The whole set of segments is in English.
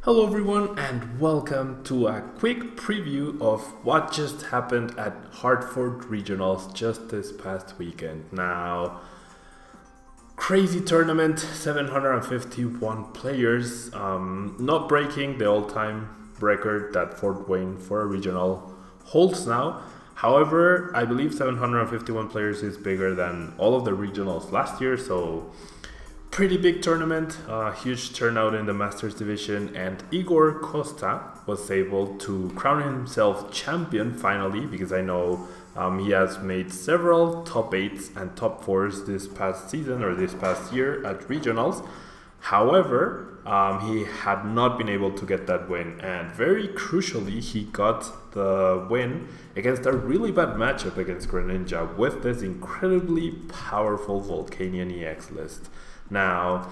Hello everyone and welcome to a quick preview of what just happened at Hartford Regionals just this past weekend. Now, crazy tournament, 751 players, not breaking the all-time record that Fort Wayne for a regional holds now. However, I believe 751 players is bigger than all of the regionals last year, so pretty big tournament, huge turnout in the Masters division, and Igor Costa was able to crown himself champion finally, because I know he has made several top 8s and top 4s this past season or this past year at regionals. However, he had not been able to get that win, and very crucially he got the win against a really bad matchup against Greninja with this incredibly powerful Volcanion EX list. Now,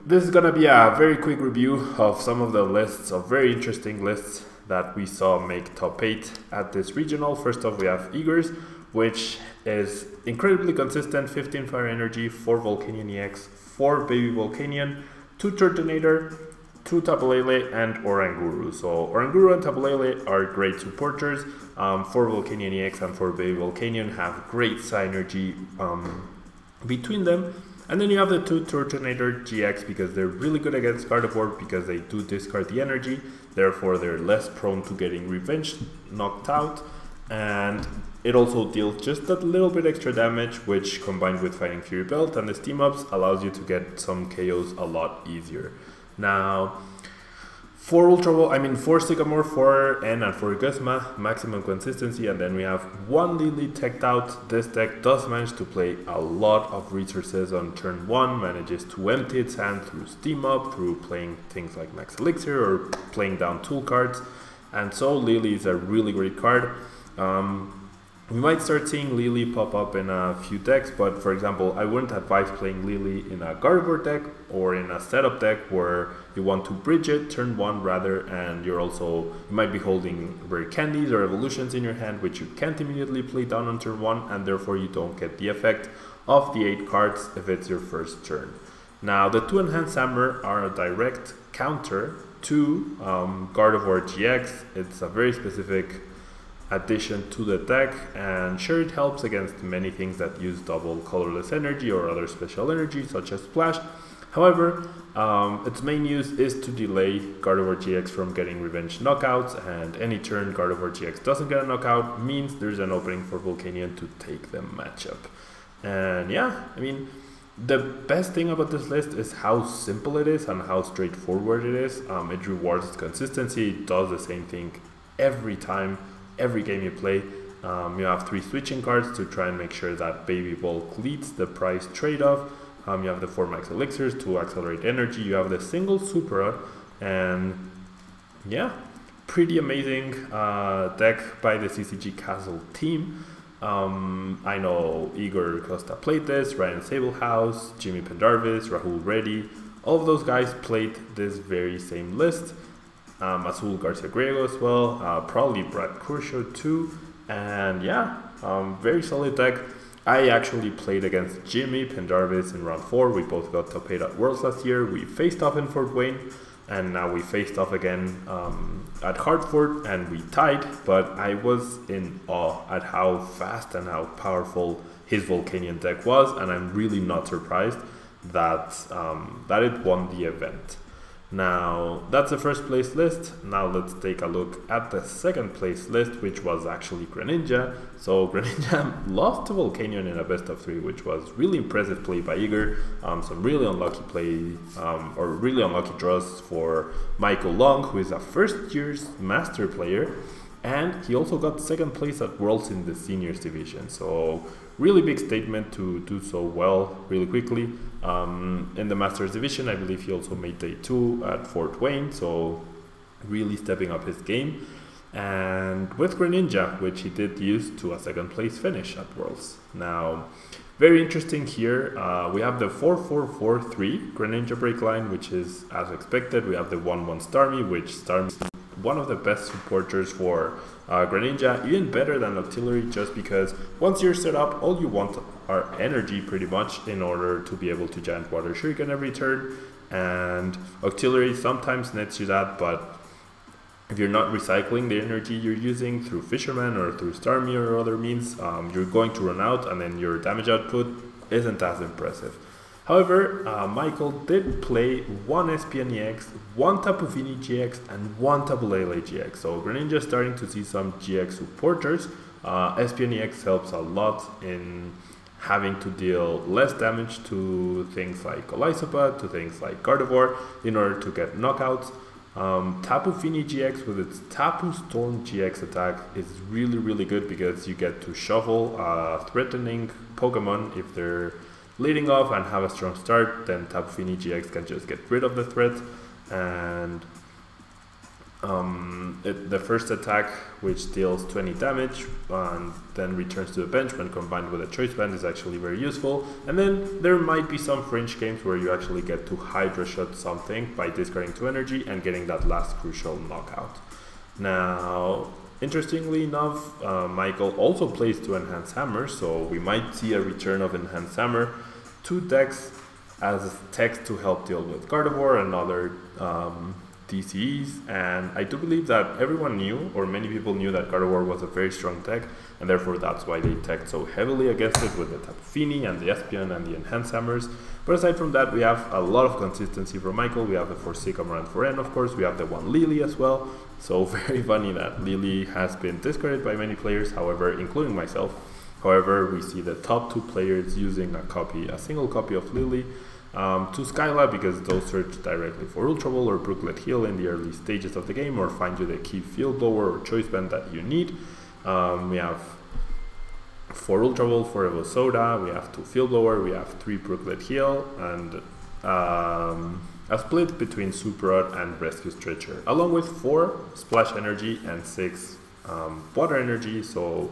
this is gonna be a very quick review of some of the lists, of very interesting lists that we saw make top 8 at this regional. First off, we have Igor's, which is incredibly consistent: 15 Fire Energy, 4 Volcanion EX, 4 Baby Volcanion, 2 Turtonator, 2 Tabulele, and Oranguru. So Oranguru and Tabulele are great supporters. 4 Volcanion EX and 4 Baby Volcanion have great synergy between them. And then you have the 2 Turtonator GX because they're really good against Gardevoir because they do discard the energy, therefore they're less prone to getting revenge knocked out, and it also deals just that little bit extra damage, which combined with Fighting Fury Belt and the steam ups allows you to get some KOs a lot easier. Now, 4 Sycamore, 4 N, and 4 Guzma, maximum consistency, and then we have 1 Lily teched out. This deck does manage to play a lot of resources on turn 1, manages to empty its hand through Steam Up, through playing things like Max Elixir or playing down tool cards, and so Lily is a really great card. We might start seeing Lily pop up in a few decks, but for example, I wouldn't advise playing Lily in a Gardevoir deck or in a setup deck where you want to bridge it turn 1 rather, and you might be holding rare candies or evolutions in your hand which you can't immediately play down on turn 1, and therefore you don't get the effect of the 8 cards if it's your first turn. Now, the 2 Enhanced Hammer are a direct counter to Gardevoir GX. It's a very specific addition to the deck, and sure, it helps against many things that use double colorless energy or other special energy such as Splash. However, its main use is to delay Gardevoir GX from getting revenge knockouts, and any turn Gardevoir GX doesn't get a knockout means there's an opening for Volcanion to take the matchup. And yeah, I mean, the best thing about this list is how simple it is and how straightforward it is. It rewards consistency, it does the same thing every time. Every game you play, you have 3 switching cards to try and make sure that Baby Bulk leads the price trade-off. You have the 4 Max Elixirs to accelerate energy. You have the single Supra, and yeah, pretty amazing deck by the TCG Castle team. I know Igor Costa played this, Ryan Sablehouse, Jimmy Pendarvis, Rahul Reddy. All of those guys played this very same list. Azul Garcia Griego as well, probably Brad Kursho too, and yeah, very solid deck. I actually played against Jimmy Pendarvis in round 4. We both got top 8 at Worlds last year. We faced off in Fort Wayne, and now we faced off again at Hartford, and we tied, but I was in awe at how fast and how powerful his Volcanion deck was, and I'm really not surprised that, that it won the event. Now, that's the first place list. Now let's take a look at the second place list, which was actually Greninja. So Greninja lost to Volcanion in a best of 3, which was really impressive play by Igor. Some really unlucky play, or really unlucky draws for Michael Long, who is a first year's master player. And he also got second place at Worlds in the seniors division. So really big statement to do so well really quickly. In the Masters division, I believe he also made day 2 at Fort Wayne, so really stepping up his game. And with Greninja, which he did use to a second place finish at Worlds. Now, very interesting here, we have the 4-4-4-3 Greninja break line, which is as expected. We have the 1-1 Starmie, which Starmie is one of the best supporters for Greninja, even better than Artillery, just because once you're set up, all you want are energy pretty much in order to be able to Giant Water Shuriken every turn. and auxiliary sometimes nets you that, but if you're not recycling the energy you're using through Fisherman or through Starmie or other means, you're going to run out, and then your damage output isn't as impressive. However, Michael did play one Espeon EX, one Tapu Fini GX, and one Tapu Lele GX. So Greninja is starting to see some GX supporters. Espeon EX helps a lot in having to deal less damage to things like Golisopod, to things like Gardevoir, in order to get knockouts. Tapu Fini GX with its Tapu Storm GX attack is really good because you get to shuffle threatening Pokemon if they're leading off and have a strong start. Then Tapu Fini GX can just get rid of the threat, and the first attack, which deals 20 damage and then returns to the bench when combined with a choice band, is actually very useful. And then there might be some fringe games where you actually get to Hydra Shot something by discarding 2 energy and getting that last crucial knockout. Now, interestingly enough, Michael also plays 2 Enhanced Hammers, so we might see a return of Enhanced Hammer, 2 decks as text to help deal with Gardevoir and other DCEs, and I do believe that everyone knew, or many people knew, that Gardevoir was a very strong deck, and therefore that's why they teched so heavily against it with the Tapu Fini and the Espeon and the Enhanced Hammers. But aside from that, we have a lot of consistency from Michael. We have the 4 Sycamore and 4 N, of course. We have the 1 Lily as well. So very funny that Lily has been discarded by many players, however, including myself. However, we see the top 2 players using a single copy of Lily to Skyla, because those search directly for Ultra Ball or Brooklet Heal in the early stages of the game, or find you the key field blower or choice band that you need. We have 4 Ultra Ball, 4 Evo Soda, we have 2 field blower, we have 3 Brooklet Heal, and a split between Super Rod and Rescue Stretcher, along with 4 Splash Energy and 6 Water Energy. So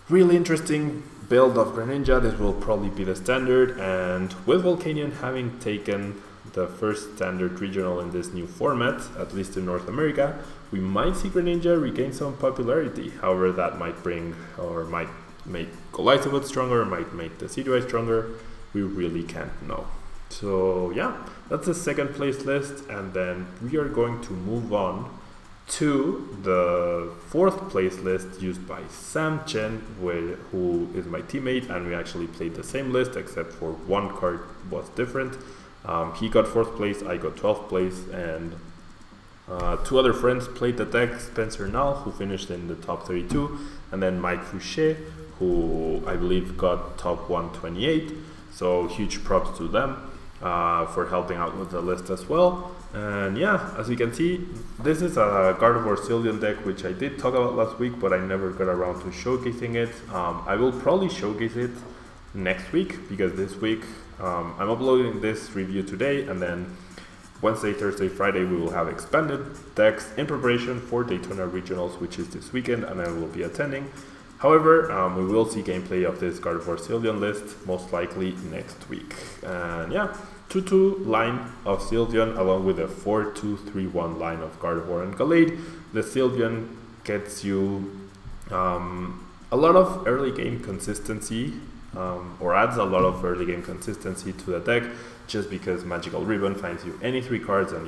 really interesting build of Greninja. This will probably be the standard, and with Volcanion having taken the first standard regional in this new format, at least in North America, we might see Greninja regain some popularity. However, that might bring, or might make Golisopod stronger, might make the CDI stronger. We really can't know. So yeah, that's the second place list, and then we are going to move on to the 4th place list used by Sam Chen, who is my teammate, and we actually played the same list except for 1 card was different. He got 4th place, I got 12th place, and 2 other friends played the deck, Spencer Null, who finished in the top 32, and then Mike Fouché, who I believe got top 128, so huge props to them for helping out with the list as well. And yeah, as you can see, this is a Gardevoir Sylveon deck, which I did talk about last week, but I never got around to showcasing it. I will probably showcase it next week, because this week I'm uploading this review today, and then Wednesday, Thursday, Friday we will have expanded decks in preparation for Daytona Regionals, which is this weekend, and I will be attending. However, we will see gameplay of this Gardevoir Sylveon list most likely next week. And yeah, 2-2 line of Sylveon along with a 4-2-3-1 line of Gardevoir and Gallade. The Sylveon gets you a lot of early game consistency, or adds a lot of early game consistency to the deck, just because Magical Ribbon finds you any 3 cards, and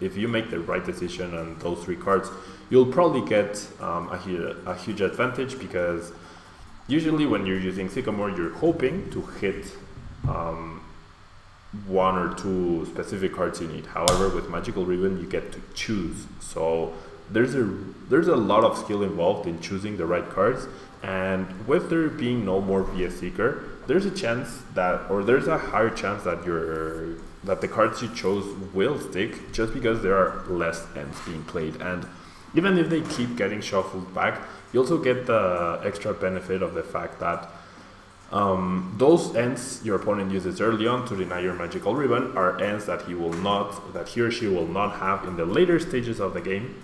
if you make the right decision on those 3 cards, you'll probably get a huge advantage, because usually when you're using Sycamore, you're hoping to hit 1 or 2 specific cards you need. However, with Magical Ribbon, you get to choose. So there's a lot of skill involved in choosing the right cards, and with there being no more VS Seeker, there's a chance that, or there's a higher chance that the cards you chose will stick, just because there are less ends being played. And even if they keep getting shuffled back, you also get the extra benefit of the fact that those ends your opponent uses early on to deny your Magical Ribbon are ends that he or she will not have in the later stages of the game,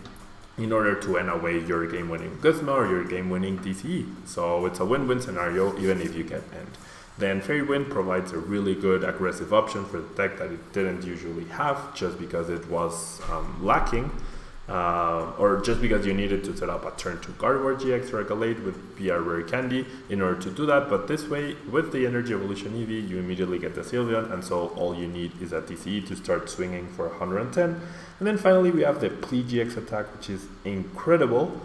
in order to end away your game-winning Guzma or your game-winning DCE. So it's a win-win scenario, even if you get end. Then Fairy Wind provides a really good aggressive option for the deck that it didn't usually have, just because it was lacking or just because you needed to set up a turn 2 Gardevoir GX Regulate with PR Rare Candy in order to do that. But this way, with the Energy Evolution Eevee, you immediately get the Sylveon, and so all you need is a TCE to start swinging for 110. And then finally, we have the Plea GX attack, which is incredible.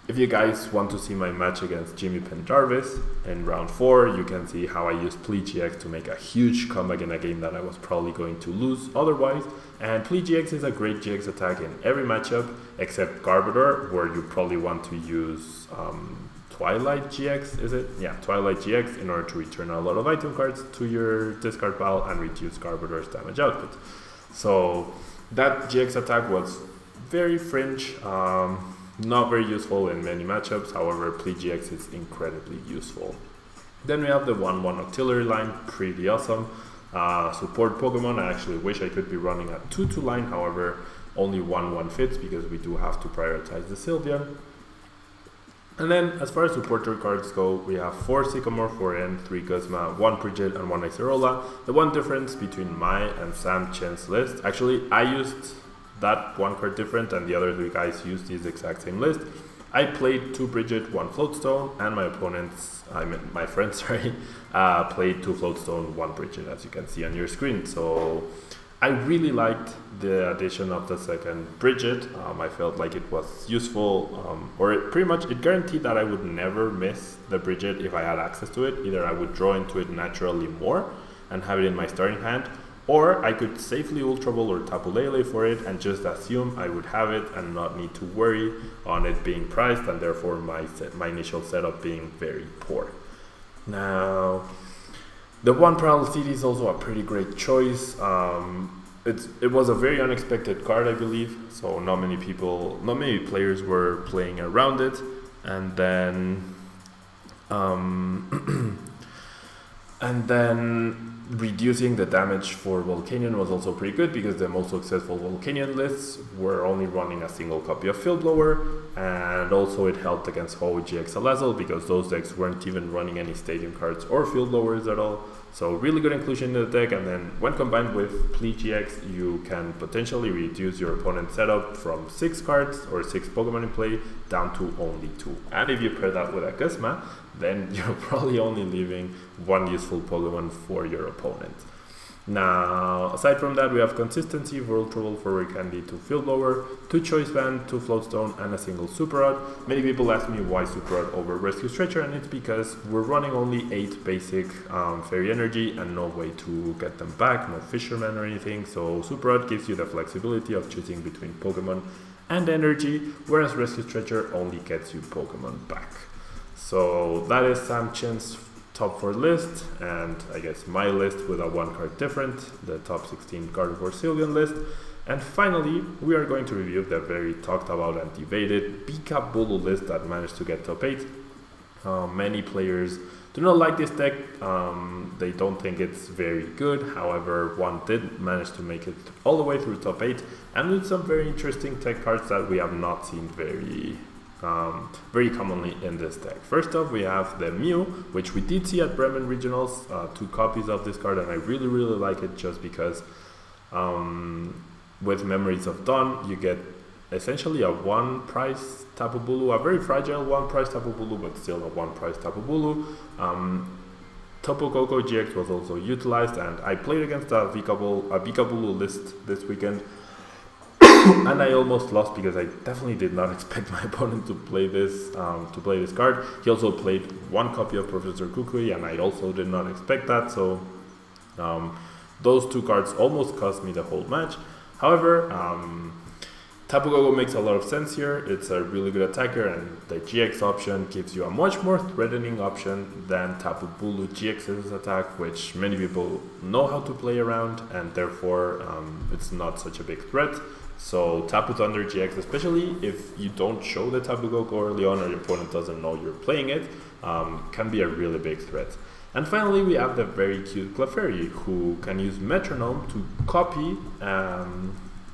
If you guys want to see my match against Jimmy Pendarvis in round 4, you can see how I used Plea GX to make a huge comeback in a game that I was probably going to lose otherwise. And Plea GX is a great GX attack in every matchup except Gardevoir, where you probably want to use Twilight GX, is it? Yeah, Twilight GX in order to return a lot of item cards to your discard pile and reduce Gardevoir's damage output. So that GX attack was very fringe. Not very useful in many matchups, however, Plea GX is incredibly useful. Then we have the 1-1 Auxiliary line, pretty awesome. Support Pokemon, I actually wish I could be running a 2-2 line, however, only 1-1 fits because we do have to prioritize the Sylveon. And then, as far as supporter cards go, we have 4 Sycamore, 4 N, 3 Guzma, 1 Bridget, and 1 Acerola. The one difference between my and Sam Chen's list, actually, I used that one card different and the other 3 guys used the exact same list. I played 2 Bridget, 1 Floatstone, and my opponents, my friends, sorry, played 2 Floatstone, 1 Bridget, as you can see on your screen. So I really liked the addition of the second Bridget. I felt like it was useful, or it guaranteed that I would never miss the Bridget if I had access to it. Either I would draw into it naturally more and have it in my starting hand, or I could safely Ultra Ball or Tapu Lele for it and just assume I would have it and not need to worry on it being priced, and therefore my initial setup being very poor. Now, the 1 Prowl CD is also a pretty great choice. It was a very unexpected card, I believe, so not many players were playing around it. And then reducing the damage for Volcanion was also pretty good because the most successful Volcanion lists were only running a single copy of Field Blower, and also it helped against Ho GX Salazzle because those decks weren't even running any Stadium cards or Field Blowers at all. So really good inclusion in the deck, and then when combined with Plea GX, you can potentially reduce your opponent's setup from 6 cards or 6 Pokemon in play down to only 2. And if you pair that with a Guzma, then you're probably only leaving 1 useful Pokemon for your opponent. Now, aside from that, we have consistency for Ultra Ball, for Rare Candy, 2 Field Blower, 2 Choice Band, 2 Floatstone, and a single Super Rod. Many people ask me why Super Rod over Rescue Stretcher, and it's because we're running only 8 basic Fairy Energy and no way to get them back, no Fisherman or anything, so Super Rod gives you the flexibility of choosing between Pokemon and Energy, whereas Rescue Stretcher only gets you Pokemon back. So that is Sam Chen's top 4 list, and I guess my list with a 1 card different, the top 16 Gardevoir Sylveon list. And finally, we are going to review the very talked about and debated BKT-Bulu list that managed to get top 8. Many players do not like this deck, they don't think it's very good, however one did manage to make it all the way through top 8, and with some very interesting tech cards that we have not seen very commonly in this deck. First off, we have the Mew, which we did see at Bremen Regionals, 2 copies of this card, and I really like it just because with Memories of Dawn, you get essentially a 1 price Tapu Bulu, a very fragile 1 price Tapu Bulu, but still a 1 price Tapu Bulu. Tapu Koko GX was also utilized, and I played against a BKT-Bulu list this weekend. And I almost lost because I definitely did not expect my opponent to play this card. He also played 1 copy of Professor Kukui, and I also did not expect that. So those 2 cards almost cost me the whole match. However, Tapu Koko makes a lot of sense here. It's a really good attacker, and the GX option gives you a much more threatening option than Tapu Bulu GX's attack, which many people know how to play around, and therefore it's not such a big threat. So Tapu Thunder GX, especially if you don't show the Tapu Koko early on or your opponent doesn't know you're playing it, can be a really big threat. And finally, we have the very cute Clefairy, who can use Metronome to copy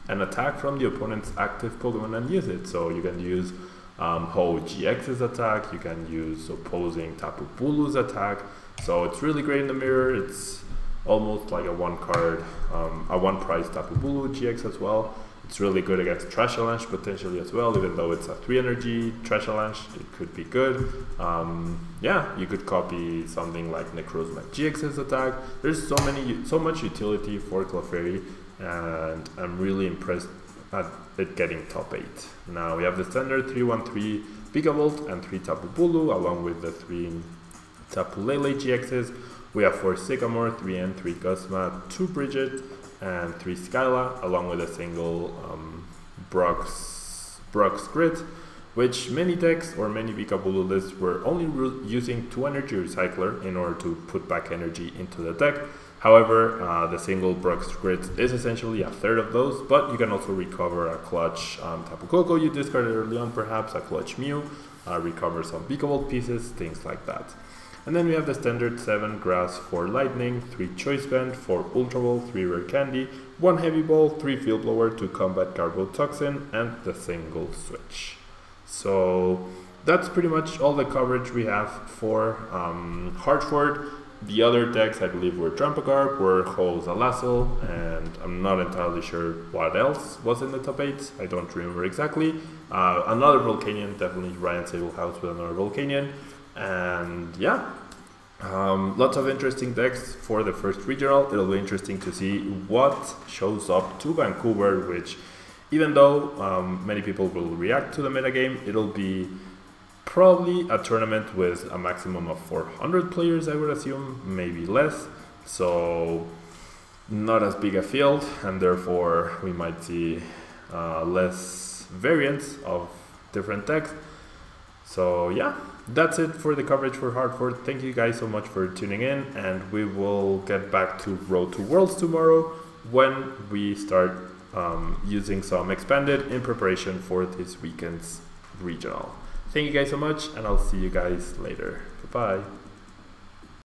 an attack from the opponent's active Pokemon and use it. So you can use Ho GX's attack, you can use opposing Tapu Bulu's attack. So it's really great in the mirror. It's almost like a one card, a one price tapu bulu GX as well. It's really good against Trash Avalanche potentially as well, even though it's a 3 energy Trash Avalanche, it could be good. Yeah, you could copy something like Necrozma GX's attack. There's so much utility for Clefairy, and I'm really impressed at it getting top 8. Now we have the standard 3/1/3 Picavolt and 3 Tapu Bulu, along with the 3 Tapu Lele GXs. We have 4 Sycamore, 3 N, 3 Guzma, 2 Bridget, and 3 Skyla, along with a single Brock's Grit, which many decks or many Picabulu lists were only using 2 energy recycler in order to put back energy into the deck. However, the single Brock's Grit is essentially a third of those, but you can also recover a clutch Tapu Koko you discarded early on, perhaps a clutch Mew, recover some Picavolt pieces, things like that. And then we have the standard 7 Grass, 4 Lightning, 3 Choice Band, 4 Ultra Ball, 3 Rare Candy, 1 Heavy Ball, 3 Field Blower to combat Garbo Toxin, and the single Switch. So that's pretty much all the coverage we have for Hartford. The other decks I believe were Trampagarb, were Ho Zalazzle, and I'm not entirely sure what else was in the top 8. I don't remember exactly. Another Volcanion, definitely Ryan Sablehouse with another Volcanion. And yeah, lots of interesting decks for the first regional. It'll be interesting to see what shows up to Vancouver, which even though many people will react to the metagame, it'll be probably a tournament with a maximum of 400 players, I would assume, maybe less. So not as big a field, and therefore we might see less variants of different decks. So yeah, that's it for the coverage for Hartford. Thank you guys so much for tuning in, and we will get back to Road to Worlds tomorrow when we start using some expanded in preparation for this weekend's regional. Thank you guys so much, and I'll see you guys later. Bye-bye.